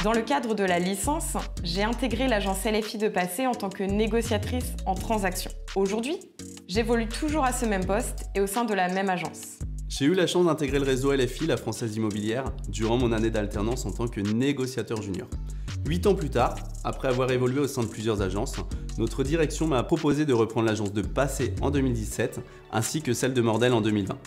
Dans le cadre de la licence, j'ai intégré l'agence LFI de Passé en tant que négociatrice en transaction. Aujourd'hui, j'évolue toujours à ce même poste et au sein de la même agence. J'ai eu la chance d'intégrer le réseau LFI, la Française Immobilière, durant mon année d'alternance en tant que négociateur junior. 8 ans plus tard, après avoir évolué au sein de plusieurs agences, notre direction m'a proposé de reprendre l'agence de Passé en 2017, ainsi que celle de Mordel en 2020.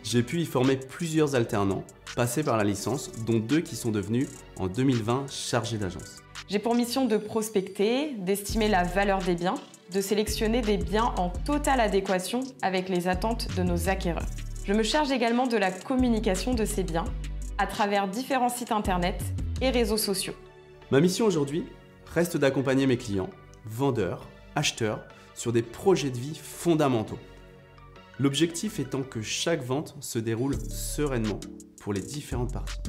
J'ai pu y former plusieurs alternants, passés par la licence, dont 2 qui sont devenus, en 2020, chargés d'agence. J'ai pour mission de prospecter, d'estimer la valeur des biens, de sélectionner des biens en totale adéquation avec les attentes de nos acquéreurs. Je me charge également de la communication de ces biens à travers différents sites internet et réseaux sociaux. Ma mission aujourd'hui reste d'accompagner mes clients, vendeurs, acheteurs, sur des projets de vie fondamentaux. L'objectif étant que chaque vente se déroule sereinement pour les différentes parties.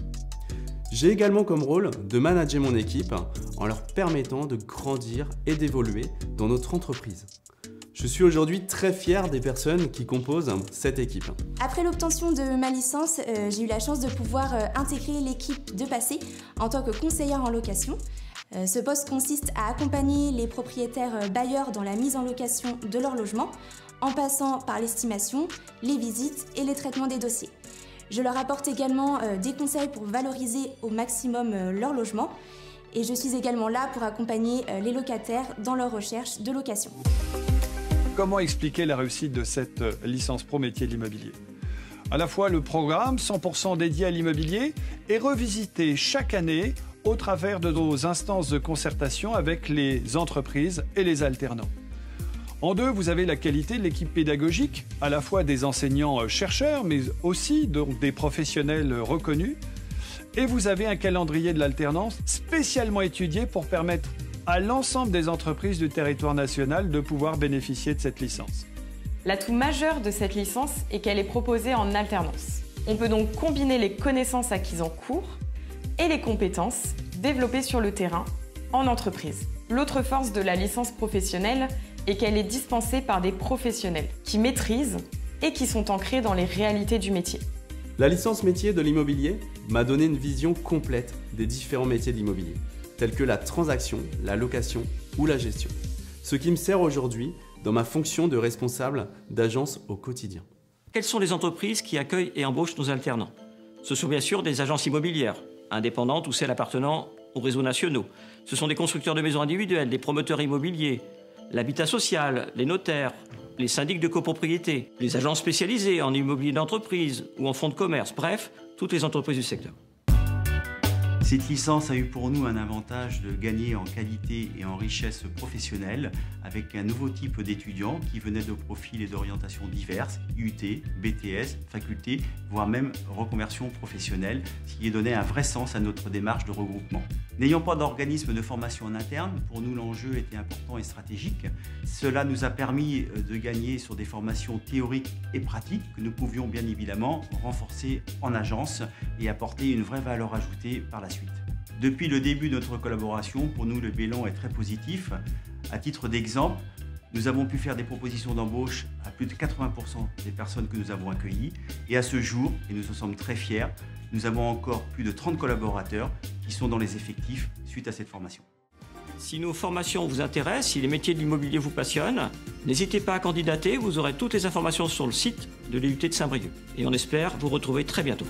J'ai également comme rôle de manager mon équipe en leur permettant de grandir et d'évoluer dans notre entreprise. Je suis aujourd'hui très fier des personnes qui composent cette équipe. Après l'obtention de ma licence, j'ai eu la chance de pouvoir intégrer l'équipe de Passé en tant que conseillère en location. Ce poste consiste à accompagner les propriétaires bailleurs dans la mise en location de leur logement, en passant par l'estimation, les visites et les traitements des dossiers. Je leur apporte également des conseils pour valoriser au maximum leur logement et je suis également là pour accompagner les locataires dans leur recherche de location. Comment expliquer la réussite de cette licence pro métier de l'immobilier? À la fois le programme 100% dédié à l'immobilier est revisité chaque année au travers de nos instances de concertation avec les entreprises et les alternants. En deux, vous avez la qualité de l'équipe pédagogique, à la fois des enseignants-chercheurs, mais aussi donc des professionnels reconnus. Et vous avez un calendrier de l'alternance spécialement étudié pour permettre à l'ensemble des entreprises du territoire national de pouvoir bénéficier de cette licence. L'atout majeur de cette licence est qu'elle est proposée en alternance. On peut donc combiner les connaissances acquises en cours et les compétences développées sur le terrain en entreprise. L'autre force de la licence professionnelle est qu'elle est dispensée par des professionnels qui maîtrisent et qui sont ancrés dans les réalités du métier. La licence métier de l'immobilier m'a donné une vision complète des différents métiers de l'immobilier, tels que la transaction, la location ou la gestion. Ce qui me sert aujourd'hui dans ma fonction de responsable d'agence au quotidien. Quelles sont les entreprises qui accueillent et embauchent nos alternants? Ce sont bien sûr des agences immobilières, indépendantes ou celles appartenant aux réseaux nationaux. Ce sont des constructeurs de maisons individuelles, des promoteurs immobiliers, l'habitat social, les notaires, les syndics de copropriété, les agences spécialisées en immobilier d'entreprise ou en fonds de commerce, bref, toutes les entreprises du secteur. Cette licence a eu pour nous un avantage de gagner en qualité et en richesse professionnelle avec un nouveau type d'étudiants qui venaient de profils et d'orientations diverses, UT, BTS, faculté, voire même reconversion professionnelle, ce qui donnait un vrai sens à notre démarche de regroupement. N'ayant pas d'organisme de formation en interne, pour nous l'enjeu était important et stratégique. Cela nous a permis de gagner sur des formations théoriques et pratiques que nous pouvions bien évidemment renforcer en agence et apporter une vraie valeur ajoutée par la suite. Depuis le début de notre collaboration, pour nous le bilan est très positif. À titre d'exemple, nous avons pu faire des propositions d'embauche à plus de 80% des personnes que nous avons accueillies. Et à ce jour, et nous en sommes très fiers, nous avons encore plus de 30 collaborateurs qui sont dans les effectifs suite à cette formation. Si nos formations vous intéressent, si les métiers de l'immobilier vous passionnent, n'hésitez pas à candidater, vous aurez toutes les informations sur le site de l'IUT de Saint-Brieuc. Et on espère vous retrouver très bientôt.